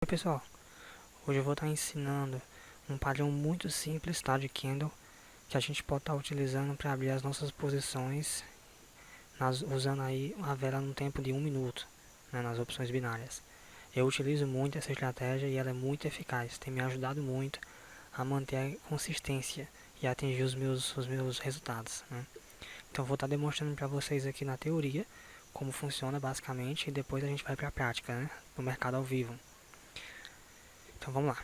pessoal, hoje eu vou estar ensinando um padrão muito simples, tá, de candle, que a gente pode estar utilizando para abrir as nossas posições, usando aí a vela no tempo de 1 minuto, né, nas opções binárias. Eu utilizo muito essa estratégia e ela é muito eficaz, tem me ajudado muito a manter a consistência e atingir os meus resultados, né. Então eu vou estar demonstrando para vocês aqui na teoria como funciona basicamente e depois a gente vai para a prática, né, no mercado ao vivo. Então vamos lá.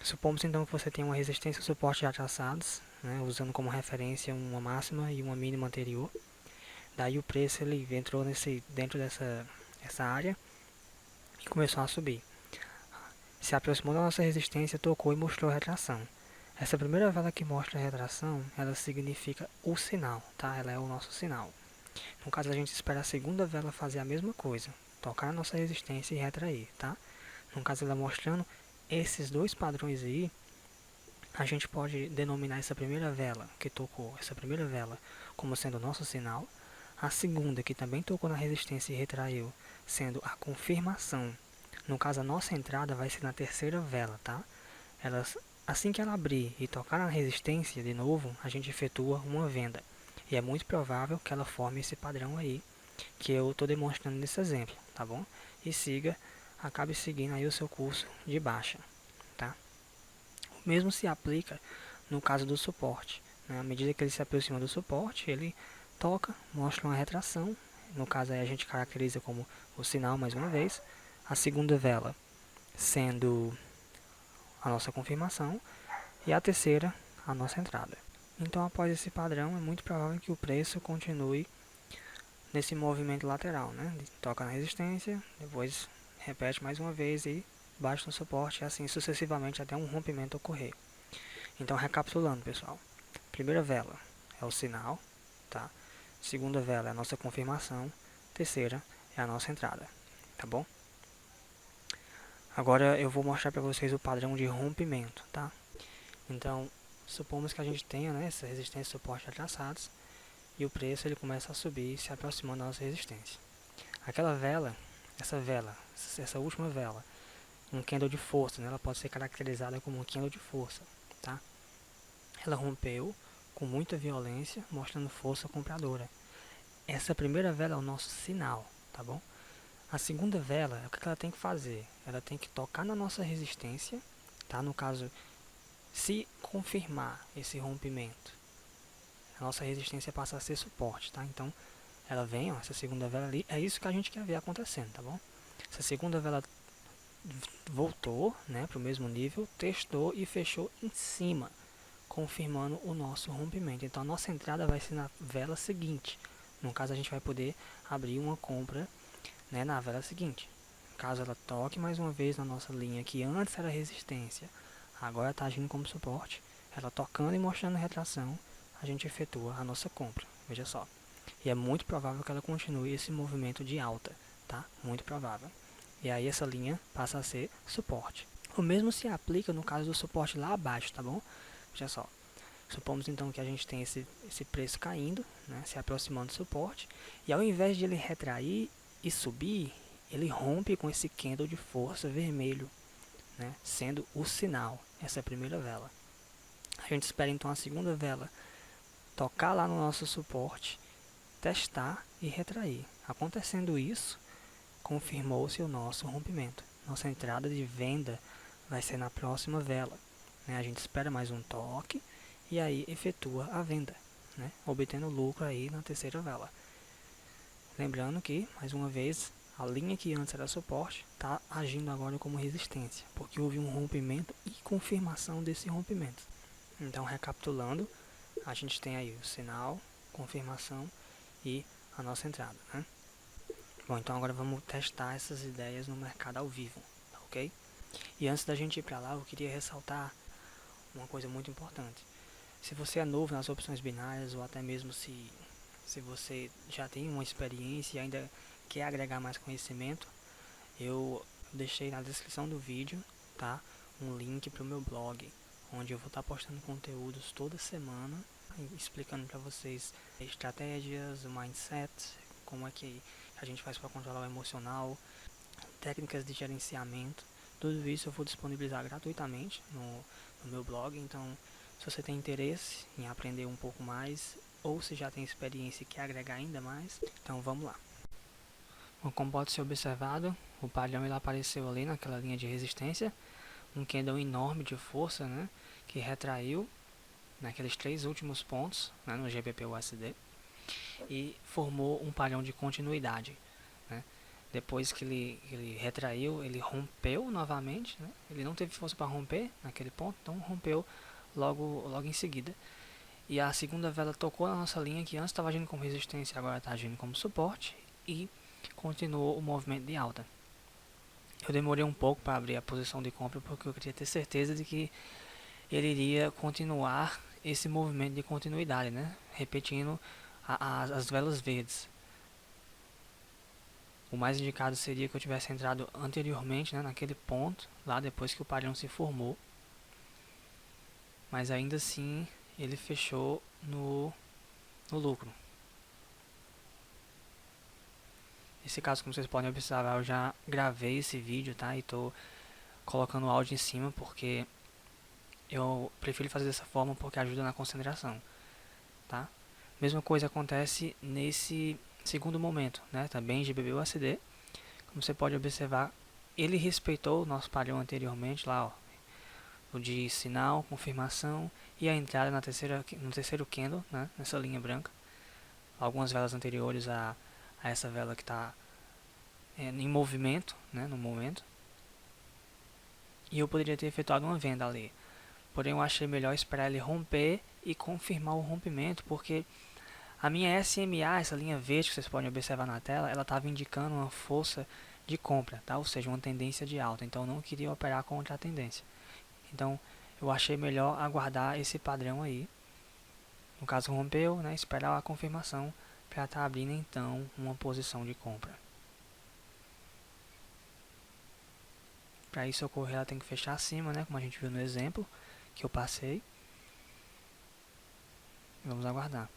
Supomos então que você tem uma resistência e suporte já traçados, né, usando como referência uma máxima e uma mínima anterior. Daí o preço ele entrou dentro dessa área e começou a subir. Se aproximou da nossa resistência, tocou e mostrou a retração. Essa primeira vela que mostra a retração, ela significa o sinal, tá? Ela é o nosso sinal. No caso, a gente espera a segunda vela fazer a mesma coisa, tocar a nossa resistência e retrair, tá? No caso, ela mostrando esses dois padrões aí, a gente pode denominar essa primeira vela que tocou, essa primeira vela, como sendo o nosso sinal. A segunda, que também tocou na resistência e retraiu, sendo a confirmação. No caso, a nossa entrada vai ser na terceira vela, tá? Assim que ela abrir e tocar na resistência de novo, a gente efetua uma venda. E é muito provável que ela forme esse padrão aí, que eu estou demonstrando nesse exemplo, tá bom? E acabe seguindo aí o seu curso de baixa, tá? O mesmo se aplica no caso do suporte, né? À medida que ele se aproxima do suporte, ele toca, mostra uma retração. No caso aí a gente caracteriza como o sinal mais uma vez. A segunda vela sendo a nossa confirmação e a terceira a nossa entrada. Então, após esse padrão, é muito provável que o preço continue nesse movimento lateral, né? Toca na resistência, depois repete mais uma vez e bate no suporte, e assim sucessivamente até um rompimento ocorrer. Então, recapitulando, pessoal. Primeira vela é o sinal, tá? Segunda vela é a nossa confirmação. Terceira é a nossa entrada, tá bom? Agora eu vou mostrar para vocês o padrão de rompimento, tá? Então, supomos que a gente tenha, né, essa resistência e suporte traçados e o preço ele começa a subir, se aproximando da nossa resistência. Aquela vela, essa última vela, um candle de força, né, ela pode ser caracterizada como um candle de força, tá? Ela rompeu com muita violência, mostrando força compradora. Essa primeira vela é o nosso sinal, tá bom? A segunda vela, o que ela tem que fazer? Ela tem que tocar na nossa resistência, tá? No caso, se confirmar esse rompimento, a nossa resistência passa a ser suporte, tá? Então, ela vem, ó, essa segunda vela ali, é isso que a gente quer ver acontecendo, tá bom? Essa segunda vela voltou, né, para o mesmo nível, testou e fechou em cima, confirmando o nosso rompimento. Então, a nossa entrada vai ser na vela seguinte. No caso, a gente vai poder abrir uma compra, né, na vela seguinte. Caso ela toque mais uma vez na nossa linha, que antes era resistência, agora está agindo como suporte, ela tocando e mostrando retração, a gente efetua a nossa compra. Veja só. E é muito provável que ela continue esse movimento de alta, tá? Muito provável. E aí essa linha passa a ser suporte. O mesmo se aplica no caso do suporte lá abaixo, tá bom? Veja só. Supomos então que a gente tem esse preço caindo, né, se aproximando do suporte, e ao invés de ele retrair e subir, ele rompe com esse candle de força vermelho, né, sendo o sinal, essa primeira vela. A gente espera então a segunda vela tocar lá no nosso suporte, testar e retrair. Acontecendo isso, confirmou-se o nosso rompimento. Nossa entrada de venda vai ser na próxima vela, né? A gente espera mais um toque e aí efetua a venda, né, obtendo lucro aí na terceira vela. Lembrando que, mais uma vez, a linha que antes era suporte está agindo agora como resistência, porque houve um rompimento e confirmação desse rompimento. Então, recapitulando, a gente tem aí o sinal, confirmação e a nossa entrada, né? Bom, então agora vamos testar essas ideias no mercado ao vivo, tá ok? E antes da gente ir para lá, eu queria ressaltar uma coisa muito importante. Se você é novo nas opções binárias ou até mesmo se você já tem uma experiência e ainda quer agregar mais conhecimento, eu deixei na descrição do vídeo, tá, um link para o meu blog, onde eu vou estar postando conteúdos toda semana, explicando para vocês estratégias, o mindset, como é que a gente faz para controlar o emocional, técnicas de gerenciamento, Tudo isso eu vou disponibilizar gratuitamente no meu blog, então se você tem interesse em aprender um pouco mais, ou se já tem experiência e quer agregar ainda mais, então vamos lá. Bom, como pode ser observado, o padrão ele apareceu ali naquela linha de resistência, um candle enorme de força, né, que retraiu naqueles 3 últimos pontos, né, no GBP/USD, e formou um padrão de continuidade, né. Depois que ele retraiu, ele rompeu novamente, né, ele não teve força para romper naquele ponto, então rompeu logo em seguida. E a segunda vela tocou na nossa linha, que antes estava agindo como resistência, agora está agindo como suporte, e continuou o movimento de alta. Eu demorei um pouco para abrir a posição de compra, porque eu queria ter certeza de que ele iria continuar esse movimento de continuidade, né? Repetindo as velas verdes. O mais indicado seria que eu tivesse entrado anteriormente, né, naquele ponto, lá depois que o padrão se formou. Mas ainda assim, ele fechou no lucro. Nesse caso, como vocês podem observar, eu já gravei esse vídeo, tá? E estou colocando o áudio em cima porque eu prefiro fazer dessa forma porque ajuda na concentração, tá? Mesma coisa acontece nesse segundo momento, né? Também GBP/USD. Como você pode observar, ele respeitou o nosso padrão anteriormente lá, ó, o de sinal, confirmação e a entrada no terceiro candle, né? Nessa linha branca. Algumas velas anteriores a essa vela que está em movimento, né? No momento. E eu poderia ter efetuado uma venda ali. Porém, eu achei melhor esperar ele romper e confirmar o rompimento, porque a minha SMA, essa linha verde que vocês podem observar na tela, ela estava indicando uma força de compra, tá? Ou seja, uma tendência de alta. Então, eu não queria operar contra a tendência. Então, eu achei melhor aguardar esse padrão aí. No caso, rompeu, né? Esperar a confirmação para estar abrindo, então, uma posição de compra. Para isso ocorrer, ela tem que fechar acima, né? Como a gente viu no exemplo que eu passei. Vamos aguardar.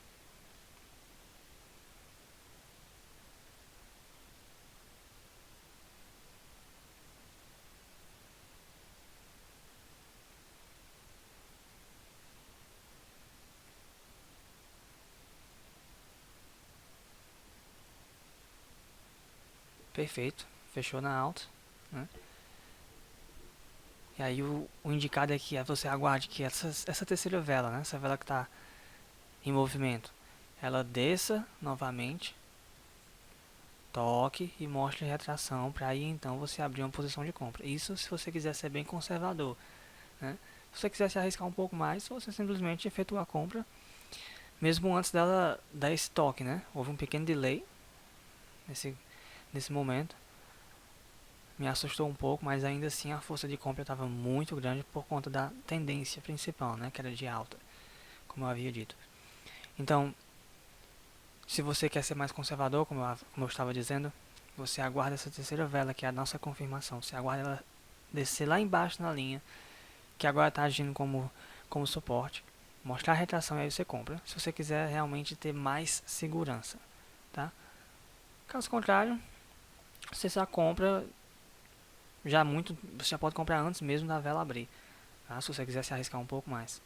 Perfeito, fechou na alta, né? E aí o indicado é que você aguarde que essa terceira vela, né? Essa vela que está em movimento, ela desça novamente, toque e mostre retração para aí então você abrir uma posição de compra. Isso se você quiser ser bem conservador, né? Se você quiser se arriscar um pouco mais, você simplesmente efetua a compra mesmo antes dela dar esse toque, né? Houve um pequeno delay nesse momento. Me assustou um pouco, mas ainda assim a força de compra estava muito grande por conta da tendência principal, né? Que era de alta, como eu havia dito. Então, se você quer ser mais conservador, como eu estava dizendo, você aguarda essa terceira vela, que é a nossa confirmação. Você aguarda ela descer lá embaixo na linha, que agora está agindo como suporte. Mostrar a retração e aí você compra, se você quiser realmente ter mais segurança, tá? Caso contrário, você só compra você já pode comprar antes mesmo da vela abrir, tá? Se você quiser se arriscar um pouco mais.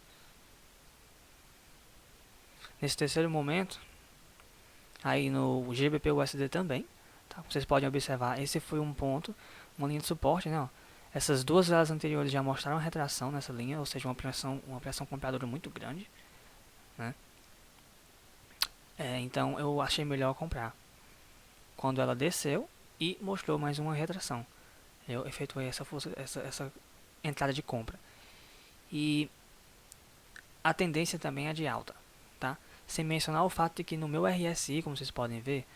Nesse terceiro momento, aí no GBP/USD também, tá? Vocês podem observar, esse foi um ponto, uma linha de suporte, né? Ó. Essas duas velas anteriores já mostraram retração nessa linha, ou seja, uma pressão compradora muito grande, né? Então eu achei melhor comprar. Quando ela desceu e mostrou mais uma retração, eu efetuei essa entrada de compra. E a tendência também é de alta, tá? Sem mencionar o fato de que no meu RSI, como vocês podem ver,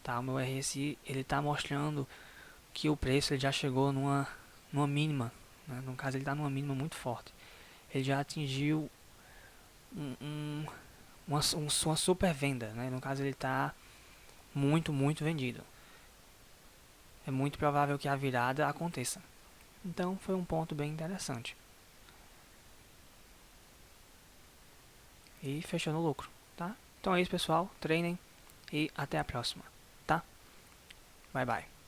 tá? O meu RSI ele está mostrando que o preço ele já chegou numa mínima, né? No caso ele está numa mínima muito forte. Ele já atingiu uma super venda, né? No caso ele está muito vendido. É muito provável que a virada aconteça. Então foi um ponto bem interessante. E fechou no lucro, tá? Então é isso, pessoal. Treinem e até a próxima, tá? Bye bye.